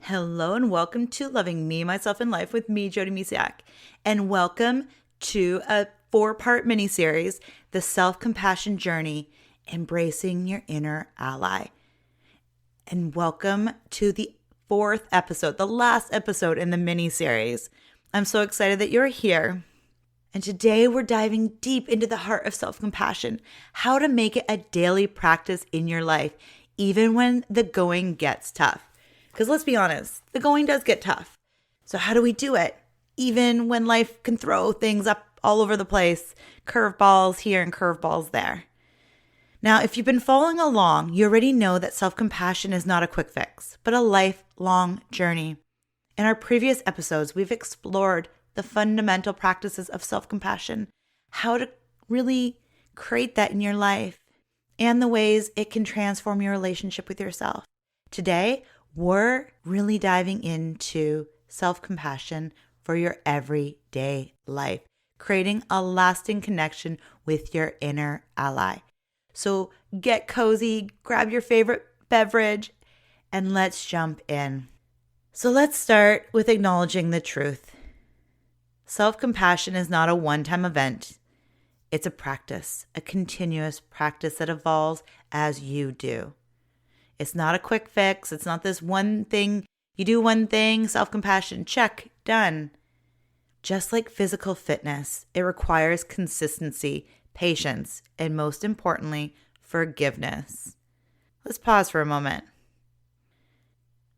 Hello and welcome to Loving Me, Myself, and Life with me, Jody Misiak. And welcome to a 4-part mini-series, The Self-Compassion Journey, Embracing Your Inner Ally. And welcome to the 4th episode, the last episode in the mini-series. I'm so excited that you're here. And today we're diving deep into the heart of self-compassion, how to make it a daily practice in your life, even when the going gets tough. Because let's be honest, the going does get tough. So how do we do it? Even when life can throw things up all over the place, curveballs here and curveballs there. Now, if you've been following along, you already know that self-compassion is not a quick fix, but a lifelong journey. In our previous episodes, we've explored the fundamental practices of self-compassion, how to really create that in your life, and the ways it can transform your relationship with yourself. Today, we're really diving into self-compassion for your everyday life, creating a lasting connection with your inner ally. So get cozy, grab your favorite beverage, and let's jump in. So let's start with acknowledging the truth. Self-compassion is not a one-time event. It's a practice, a continuous practice that evolves as you do. It's not a quick fix. It's not this one thing. You do one thing, self-compassion, check, done. Just like physical fitness, it requires consistency, patience, and most importantly, forgiveness. Let's pause for a moment.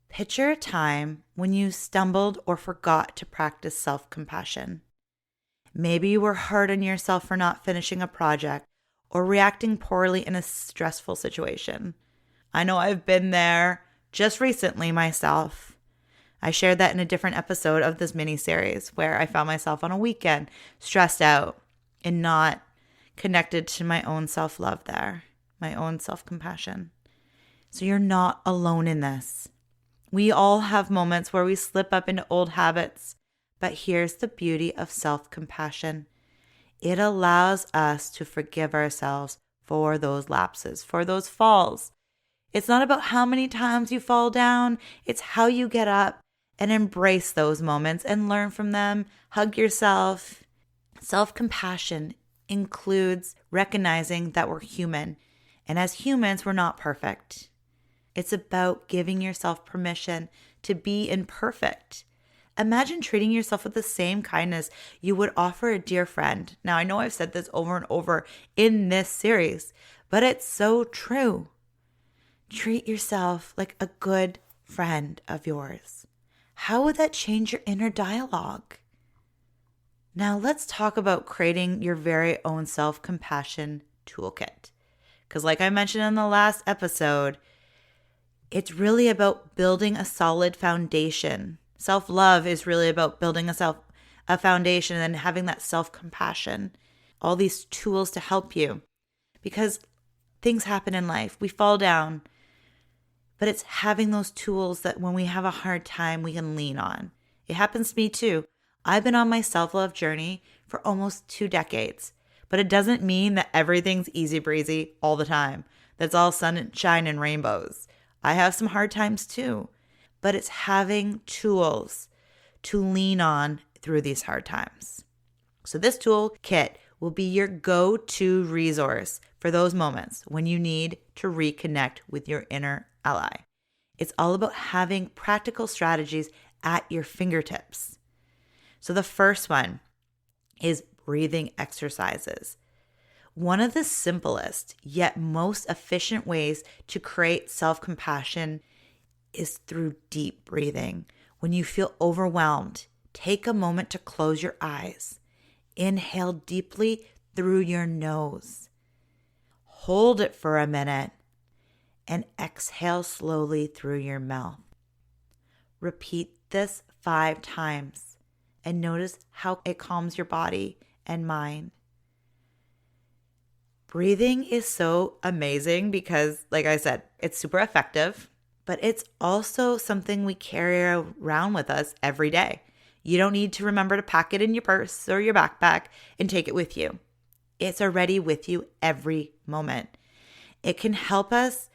Picture a time when you stumbled or forgot to practice self-compassion. Maybe you were hard on yourself for not finishing a project or reacting poorly in a stressful situation. I know I've been there just recently myself. I shared that in a different episode of this mini-series where I found myself on a weekend stressed out and not connected to my own self-love there, my own self-compassion. So you're not alone in this. We all have moments where we slip up into old habits, but here's the beauty of self-compassion. It allows us to forgive ourselves for those lapses, for those falls. It's not about how many times you fall down. It's how you get up and embrace those moments and learn from them. Hug yourself. Self-compassion includes recognizing that we're human. And as humans, we're not perfect. It's about giving yourself permission to be imperfect. Imagine treating yourself with the same kindness you would offer a dear friend. Now, I know I've said this over and over in this series, but it's so true. Treat yourself like a good friend of yours. How would that change your inner dialogue? Now let's talk about creating your very own self-compassion toolkit. Because like I mentioned in the last episode, it's really about building a solid foundation. Self-love is really about building a foundation and having that self-compassion. All these tools to help you. Because things happen in life. We fall down. But it's having those tools that when we have a hard time, we can lean on. It happens to me too. I've been on my self-love journey for almost 2 decades. But it doesn't mean that everything's easy breezy all the time. That's all sunshine and rainbows. I have some hard times too. But it's having tools to lean on through these hard times. So this toolkit will be your go-to resource for those moments when you need to reconnect with your inner ally. It's all about having practical strategies at your fingertips. So the first one is breathing exercises. One of the simplest yet most efficient ways to create self-compassion is through deep breathing. When you feel overwhelmed, take a moment to close your eyes. Inhale deeply through your nose. Hold it for a minute and exhale slowly through your mouth. Repeat this 5 times and notice how it calms your body and mind. Breathing is so amazing because, like I said, it's super effective, but it's also something we carry around with us every day. You don't need to remember to pack it in your purse or your backpack and take it with you. It's already with you every moment. It can help us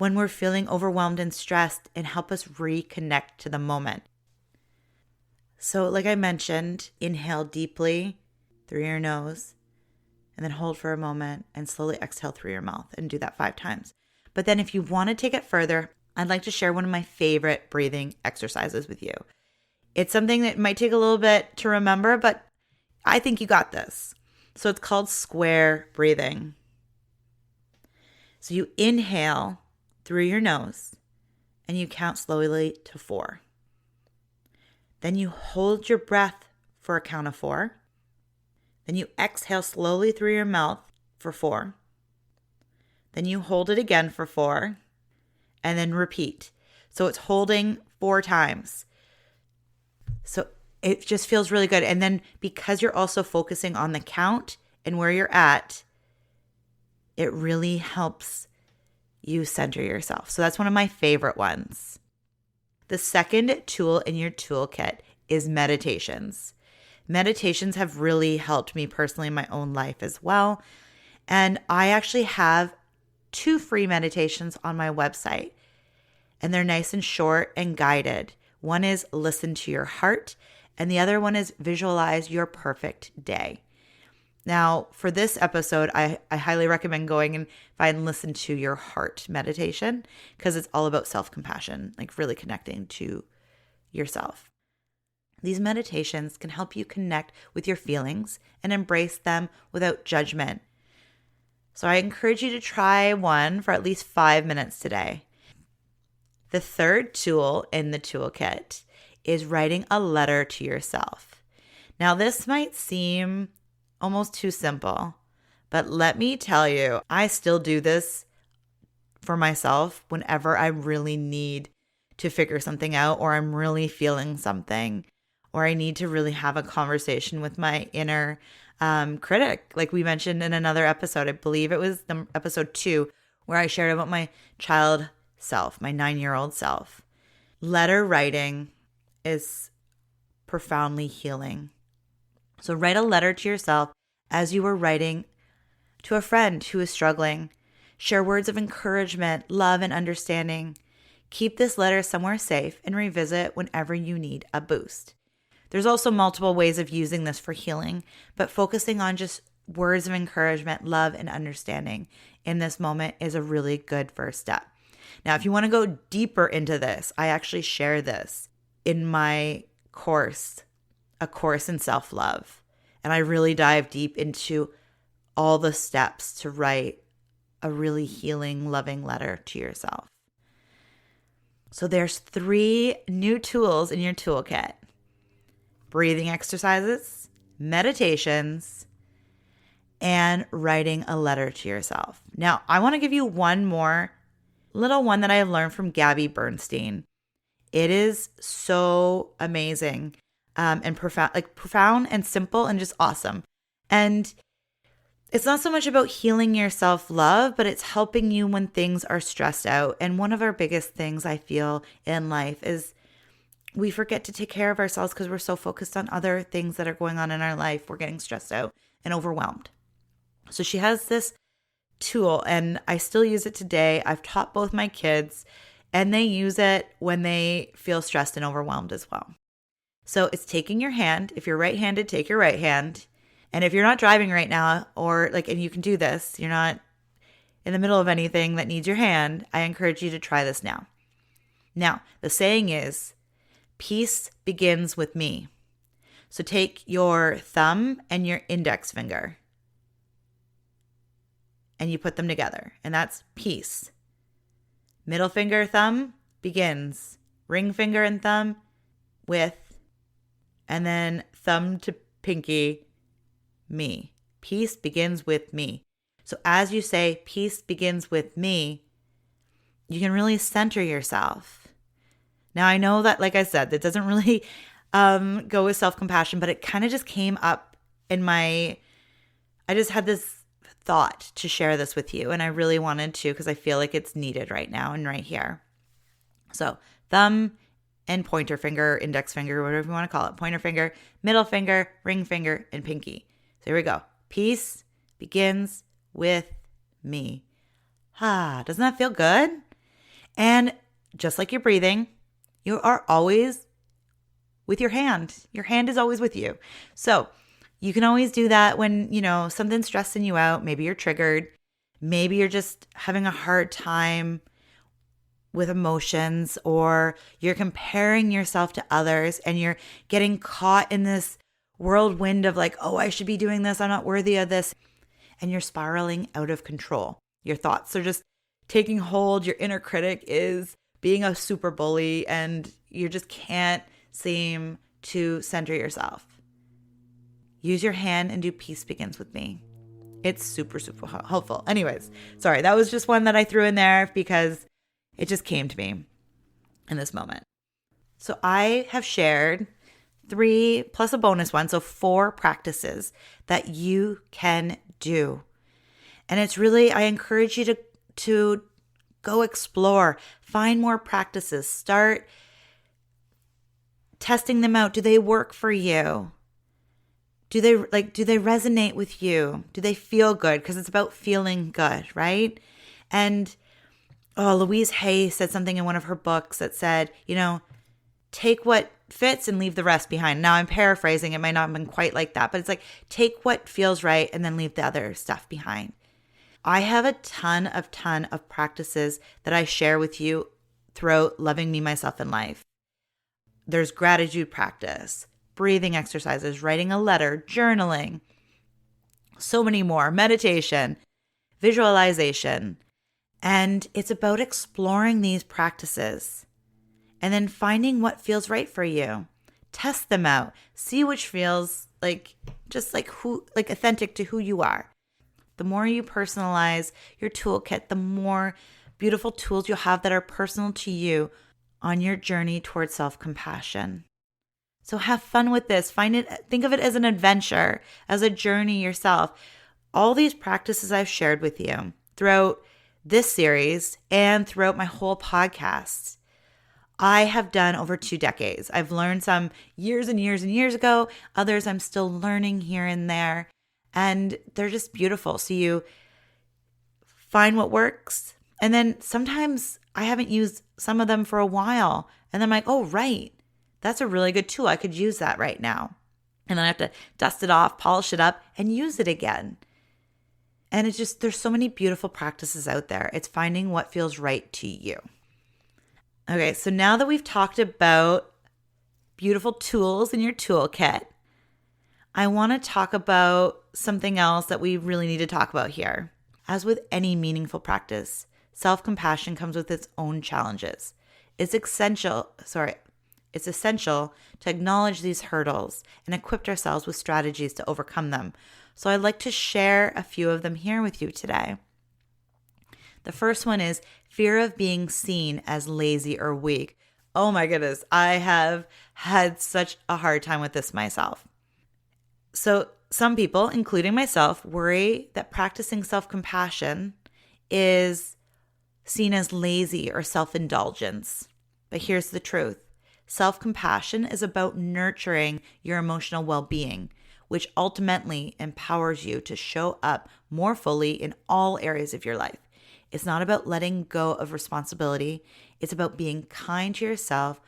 when we're feeling overwhelmed and stressed and help us reconnect to the moment. So like I mentioned, inhale deeply through your nose and then hold for a moment and slowly exhale through your mouth and do that 5 times. But then if you want to take it further, I'd like to share one of my favorite breathing exercises with you. It's something that might take a little bit to remember, but I think you got this. So it's called square breathing. So you inhale through your nose and you count slowly to 4. Then you hold your breath for a count of 4. Then you exhale slowly through your mouth for 4. Then you hold it again for 4 and then repeat. So it's holding 4 times. So it just feels really good. And then because you're also focusing on the count and where you're at, it really helps you center yourself. So that's one of my favorite ones. The second tool in your toolkit is meditations. Meditations have really helped me personally in my own life as well. And I actually have 2 free meditations on my website. And they're nice and short and guided. One is listen to your heart, and the other one is visualize your perfect day. Now, for this episode, I highly recommend going and find listen to your heart meditation because it's all about self-compassion, like really connecting to yourself. These meditations can help you connect with your feelings and embrace them without judgment. So I encourage you to try one for at least 5 minutes today. The third tool in the toolkit is writing a letter to yourself. Now, this might seem almost too simple, but let me tell you, I still do this for myself whenever I really need to figure something out, or I'm really feeling something, or I need to really have a conversation with my inner critic. Like we mentioned in another episode, I believe it was episode 2, where I shared about my child self, my 9-year-old self. Letter writing is profoundly healing. So write a letter to yourself as you were writing to a friend who is struggling. Share words of encouragement, love, and understanding. Keep this letter somewhere safe and revisit whenever you need a boost. There's also multiple ways of using this for healing, but focusing on just words of encouragement, love, and understanding in this moment is a really good first step. Now, if you want to go deeper into this, I actually share this in my course, A Course in Self-Love. And I really dive deep into all the steps to write a really healing, loving letter to yourself. So there's 3 new tools in your toolkit: breathing exercises, meditations, and writing a letter to yourself. Now, I want to give you one more little one that I have learned from Gabby Bernstein. It is so amazing and profound and simple and just awesome. And it's not so much about healing your self-love, but it's helping you when things are stressed out. And one of our biggest things I feel in life is we forget to take care of ourselves because we're so focused on other things that are going on in our life. We're getting stressed out and overwhelmed. So she has this tool, and I still use it today. I've taught both my kids, and they use it when they feel stressed and overwhelmed as well. So it's taking your hand. If you're right-handed, take your right hand. And if you're not driving right now, and you can do this, you're not in the middle of anything that needs your hand, I encourage you to try this now. Now, the saying is, peace begins with me. So take your thumb and your index finger, and you put them together, and that's peace. Middle finger, thumb begins. Ring finger and thumb with, and then thumb to pinky, me. Peace begins with me. So as you say, peace begins with me, you can really center yourself. Now, I know that, like I said, that doesn't really go with self-compassion, but it kind of just came up I just had this thought to share this with you, and I really wanted to because I feel like it's needed right now and right here. So thumb and pointer finger, index finger, whatever you want to call it, pointer finger, middle finger, ring finger, and pinky. So here we go. Peace begins with me. Doesn't that feel good? And just like you're breathing, you are always with your hand. Your hand is always with you. So you can always do that when, something's stressing you out. Maybe you're triggered. Maybe you're just having a hard time with emotions, or you're comparing yourself to others and you're getting caught in this whirlwind of like, oh, I should be doing this. I'm not worthy of this. And you're spiraling out of control. Your thoughts are just taking hold. Your inner critic is being a super bully and you just can't seem to center yourself. Use your hand and do Peace Begins with Me. It's super, super helpful. Anyways, sorry, that was just one that I threw in there because it just came to me in this moment. So I have shared 3 plus a bonus one, so 4 practices that you can do. And it's really, I encourage you to go explore, find more practices, start testing them out. Do they work for you? Do they resonate with you? Do they feel good? Because it's about feeling good, right? And Louise Hay said something in one of her books that said, take what fits and leave the rest behind. Now I'm paraphrasing. It might not have been quite like that, but it's like, take what feels right and then leave the other stuff behind. I have a ton of practices that I share with you throughout Loving Me, Myself, and Life. There's gratitude practice, breathing exercises, writing a letter, journaling, so many more, meditation, visualization. And it's about exploring these practices and then finding what feels right for you. Test them out. See which feels like authentic to who you are. The more you personalize your toolkit, the more beautiful tools you'll have that are personal to you on your journey towards self-compassion. So have fun with this. Think of it as an adventure, as a journey yourself. All these practices I've shared with you throughout this series and throughout my whole podcast, I have done over 2 decades. I've learned some years and years and years ago. Others I'm still learning here and there. And they're just beautiful. So you find what works. And then sometimes I haven't used some of them for a while. And I'm like, oh, right. That's a really good tool. I could use that right now. And then I have to dust it off, polish it up, and use it again. And it's just, there's so many beautiful practices out there. It's finding what feels right to you. Okay, so now that we've talked about beautiful tools in your toolkit, I want to talk about something else that we really need to talk about here. As with any meaningful practice, self-compassion comes with its own challenges. It's essential to acknowledge these hurdles and equip ourselves with strategies to overcome them. So I'd like to share a few of them here with you today. The first one is fear of being seen as lazy or weak. Oh my goodness, I have had such a hard time with this myself. So some people, including myself, worry that practicing self-compassion is seen as lazy or self-indulgence. But here's the truth. Self-compassion is about nurturing your emotional well-being, which ultimately empowers you to show up more fully in all areas of your life. It's not about letting go of responsibility. It's about being kind to yourself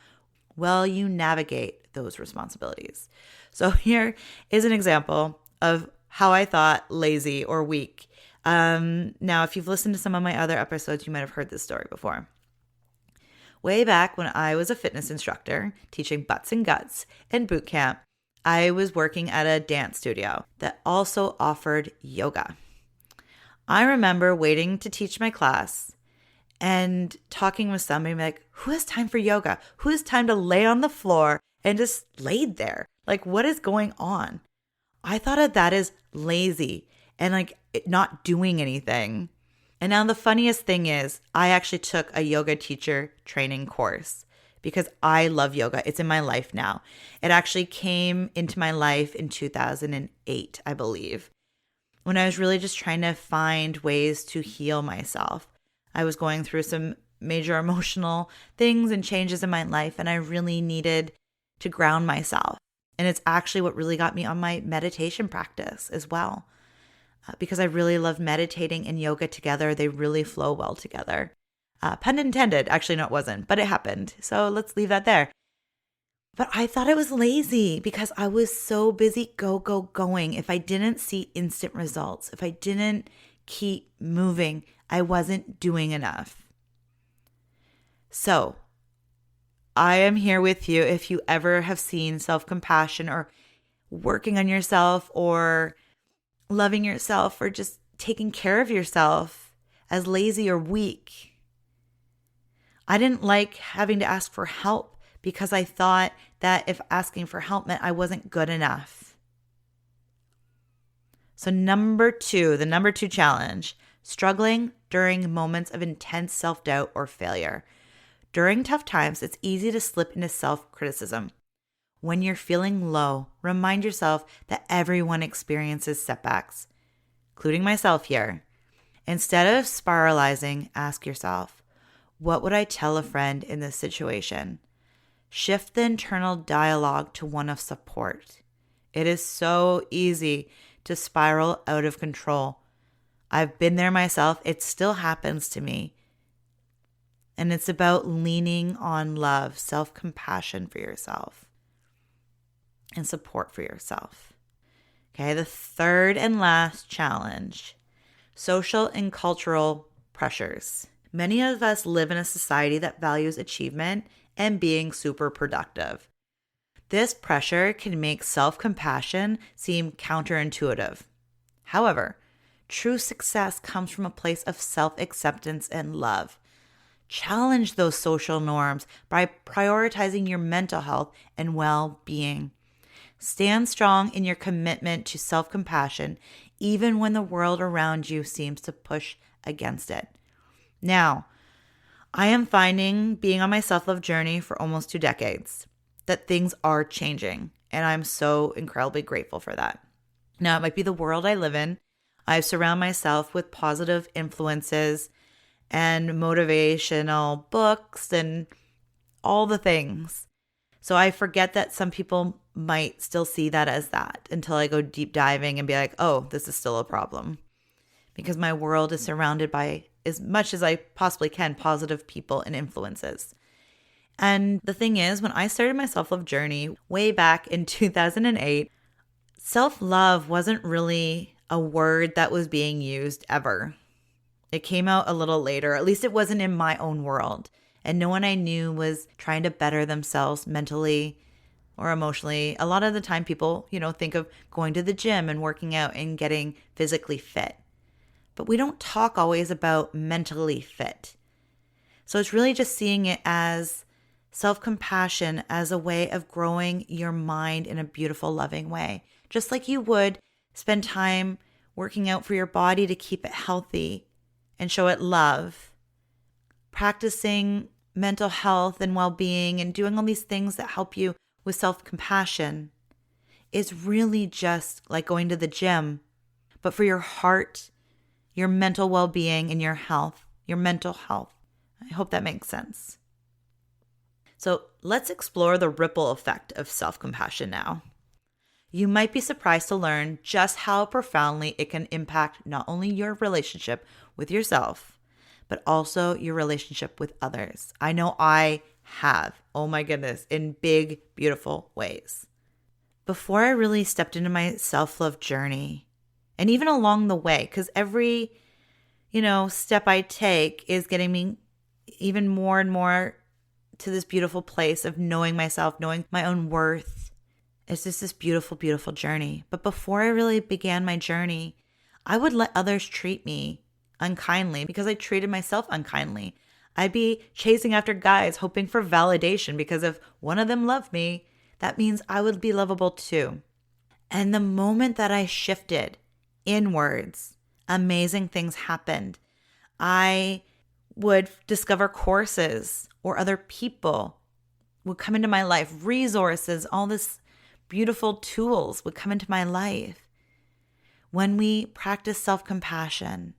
while you navigate those responsibilities. So here is an example of how I thought lazy or weak. Now, if you've listened to some of my other episodes, you might have heard this story before. Way back when I was a fitness instructor teaching butts and guts in boot camp, I was working at a dance studio that also offered yoga. I remember waiting to teach my class and talking with somebody like, who has time for yoga? Who has time to lay on the floor and just laid there? Like, what is going on? I thought of that as lazy and like not doing anything. And now the funniest thing is I actually took a yoga teacher training course because I love yoga. It's in my life now. It actually came into my life in 2008, I believe, when I was really just trying to find ways to heal myself. I was going through some major emotional things and changes in my life, and I really needed to ground myself. And it's actually what really got me on my meditation practice as well. Because I really love meditating and yoga together. They really flow well together. Pun intended. Actually, no, it wasn't, but it happened. So let's leave that there. But I thought it was lazy because I was so busy going. If I didn't see instant results, if I didn't keep moving, I wasn't doing enough. So I am here with you if you ever have seen self-compassion or working on yourself or loving yourself or just taking care of yourself as lazy or weak. I didn't like having to ask for help because I thought that if asking for help meant I wasn't good enough. So the number two challenge, struggling during moments of intense self-doubt or failure. During tough times, it's easy to slip into self-criticism. When you're feeling low, remind yourself that everyone experiences setbacks, including myself here. Instead of spiralizing, ask yourself, what would I tell a friend in this situation? Shift the internal dialogue to one of support. It is so easy to spiral out of control. I've been there myself. It still happens to me. And it's about leaning on love, self-compassion for yourself, and support for yourself. Okay, the third and last challenge, social and cultural pressures. Many of us live in a society that values achievement and being super productive. This pressure can make self-compassion seem counterintuitive. However, true success comes from a place of self-acceptance and love. Challenge those social norms by prioritizing your mental health and well-being. Stand strong in your commitment to self-compassion, even when the world around you seems to push against it. Now, I am finding, being on my self-love journey for almost 2 decades, that things are changing, and I'm so incredibly grateful for that. Now, it might be the world I live in. I surround myself with positive influences and motivational books and all the things. So I forget that some people might still see that as that until I go deep diving and be like, oh, this is still a problem. Because my world is surrounded by, as much as I possibly can, positive people and influences. And the thing is, when I started my self-love journey way back in 2008, self-love wasn't really a word that was being used ever. It came out a little later, at least it wasn't in my own world. And no one I knew was trying to better themselves mentally or emotionally. A lot of the time people, think of going to the gym and working out and getting physically fit. But we don't talk always about mentally fit. So it's really just seeing it as self-compassion as a way of growing your mind in a beautiful, loving way. Just like you would spend time working out for your body to keep it healthy and show it love. Practicing mental health and well-being and doing all these things that help you with self-compassion is really just like going to the gym, but for your heart, your mental well-being, and your health, your mental health. I hope that makes sense. So let's explore the ripple effect of self-compassion now. You might be surprised to learn just how profoundly it can impact not only your relationship with yourself, but also your relationship with others. I know I have, oh my goodness, in big, beautiful ways. Before I really stepped into my self-love journey, and even along the way, because every, step I take is getting me even more and more to this beautiful place of knowing myself, knowing my own worth. It's just this beautiful, beautiful journey. But before I really began my journey, I would let others treat me unkindly because I treated myself unkindly. I'd be chasing after guys hoping for validation because if one of them loved me, that means I would be lovable too. And the moment that I shifted inwards, amazing things happened. I would discover courses or other people would come into my life, resources, all this beautiful tools would come into my life. When we practice self-compassion,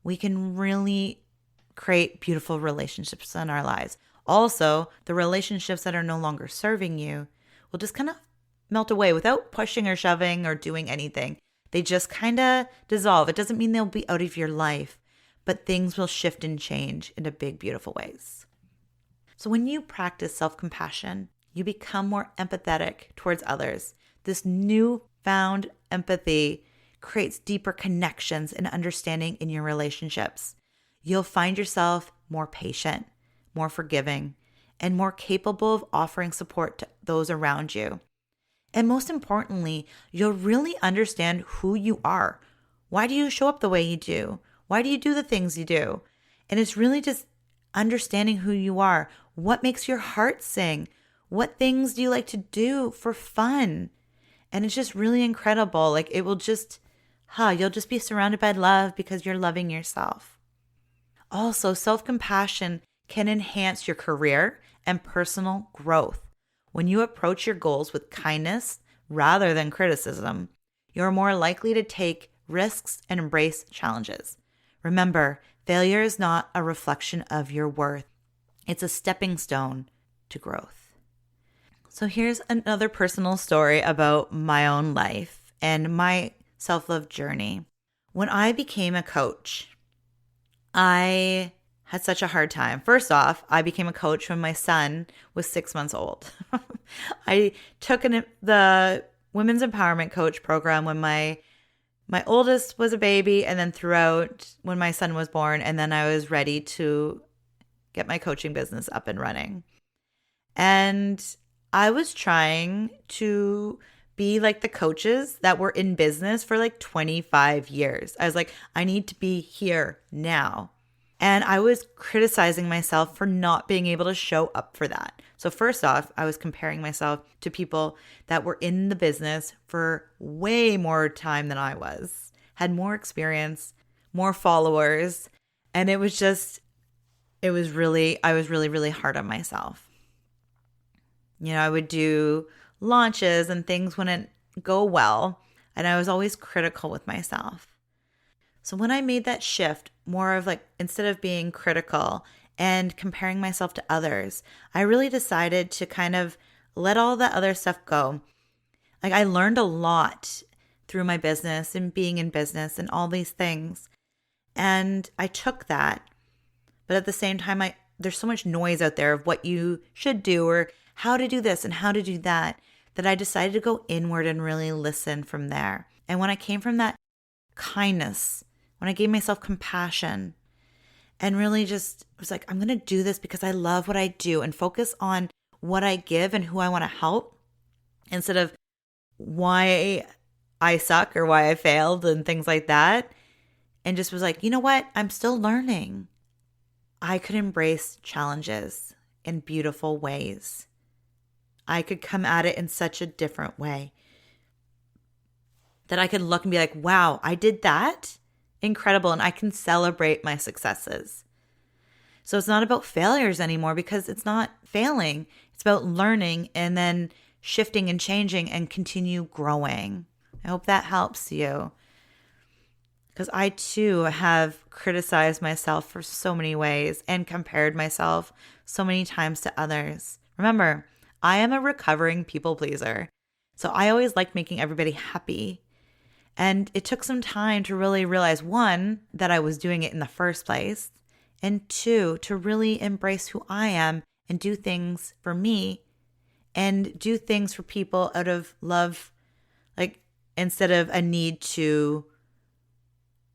we can really create beautiful relationships in our lives. Also, the relationships that are no longer serving you will just kind of melt away without pushing or shoving or doing anything. They just kind of dissolve. It doesn't mean they'll be out of your life, but things will shift and change in big, beautiful ways. So when you practice self-compassion, you become more empathetic towards others. This newfound empathy creates deeper connections and understanding in your relationships. You'll find yourself more patient, more forgiving, and more capable of offering support to those around you. And most importantly, you'll really understand who you are. Why do you show up the way you do? Why do you do the things you do? And it's really just understanding who you are. What makes your heart sing? What things do you like to do for fun? And it's just really incredible. Like it will just, you'll just be surrounded by love because you're loving yourself. Also, self-compassion can enhance your career and personal growth. When you approach your goals with kindness rather than criticism, you're more likely to take risks and embrace challenges. Remember, failure is not a reflection of your worth. It's a stepping stone to growth. So here's another personal story about my own life and my self-love journey. When I became a coach, I had such a hard time. First off, I became a coach when my son was 6 months old. I took the Women's Empowerment Coach program when my oldest was a baby, and then throughout when my son was born, and then I was ready to get my coaching business up and running. And I was trying to be like the coaches that were in business for like 25 years. I was like, I need to be here now. And I was criticizing myself for not being able to show up for that. So first off, I was comparing myself to people that were in the business for way more time than I was, had more experience, more followers. And I was really, really hard on myself. You know, I would do launches and things wouldn't go well. And I was always critical with myself. So when I made that shift, more of like, instead of being critical and comparing myself to others, I really decided to kind of let all that other stuff go. Like I learned a lot through my business and being in business and all these things. And I took that. But at the same time, there's so much noise out there of what you should do or how to do this and how to do that I decided to go inward and really listen from there. And when I came from that kindness, when I gave myself compassion and really just was like, I'm going to do this because I love what I do and focus on what I give and who I want to help instead of why I suck or why I failed and things like that. And just was like, you know what? I'm still learning. I could embrace challenges in beautiful ways. I could come at it in such a different way that I could look and be like, wow, I did that. Incredible. And I can celebrate my successes. So it's not about failures anymore because it's not failing. It's about learning and then shifting and changing and continue growing. I hope that helps you. Because I too have criticized myself for so many ways and compared myself so many times to others. Remember, I am a recovering people pleaser. So I always like making everybody happy. And it took some time to really realize, one, that I was doing it in the first place, and two, to really embrace who I am and do things for me and do things for people out of love, like instead of a need to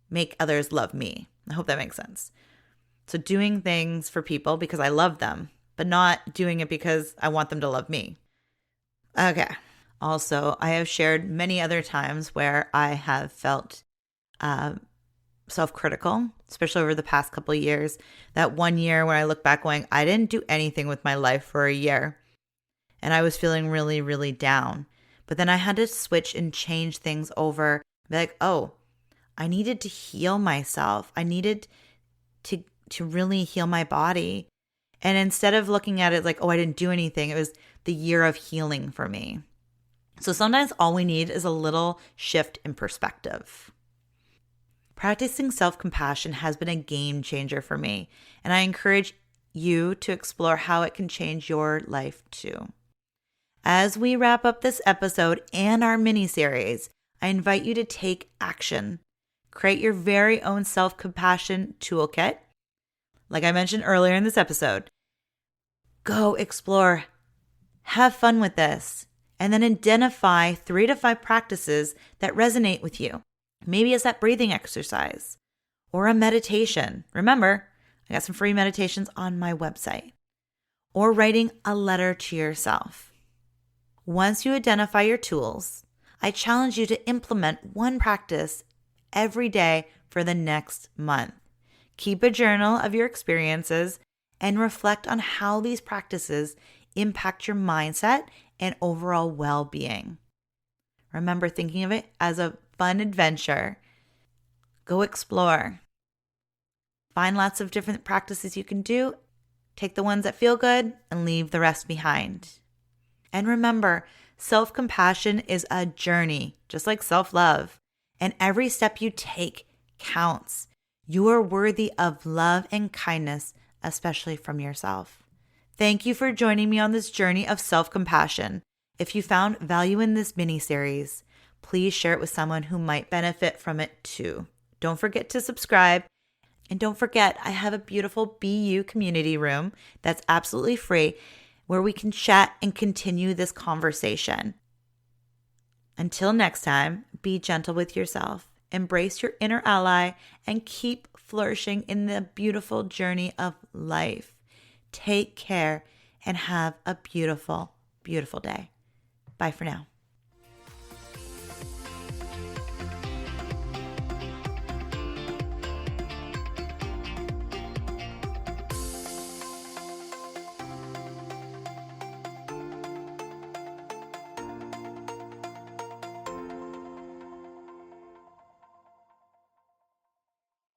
make others love me. I hope that makes sense. So doing things for people because I love them, but not doing it because I want them to love me. Okay. Also, I have shared many other times where I have felt self-critical, especially over the past couple of years. That one year when I look back going, I didn't do anything with my life for a year. And I was feeling really, really down. But then I had to switch and change things over. Be like, oh, I needed to heal myself. I needed to really heal my body. And instead of looking at it like, oh, I didn't do anything, it was the year of healing for me. So sometimes all we need is a little shift in perspective. Practicing self-compassion has been a game changer for me, and I encourage you to explore how it can change your life too. As we wrap up this episode and our mini-series, I invite you to take action. Create your very own self-compassion toolkit. Like I mentioned earlier in this episode, go explore, have fun with this, and then identify 3 to 5 practices that resonate with you. Maybe it's that breathing exercise or a meditation. Remember, I got some free meditations on my website. Or writing a letter to yourself. Once you identify your tools, I challenge you to implement one practice every day for the next month. Keep a journal of your experiences and reflect on how these practices impact your mindset and overall well-being. Remember, thinking of it as a fun adventure. Go explore. Find lots of different practices you can do. Take the ones that feel good and leave the rest behind. And remember, self-compassion is a journey, just like self-love. And every step you take counts. You are worthy of love and kindness, especially from yourself. Thank you for joining me on this journey of self-compassion. If you found value in this mini-series, please share it with someone who might benefit from it too. Don't forget to subscribe. And don't forget, I have a beautiful BU community room that's absolutely free where we can chat and continue this conversation. Until next time, be gentle with yourself, embrace your inner ally, and keep flourishing in the beautiful journey of life. Take care and have a beautiful, beautiful day. Bye for now.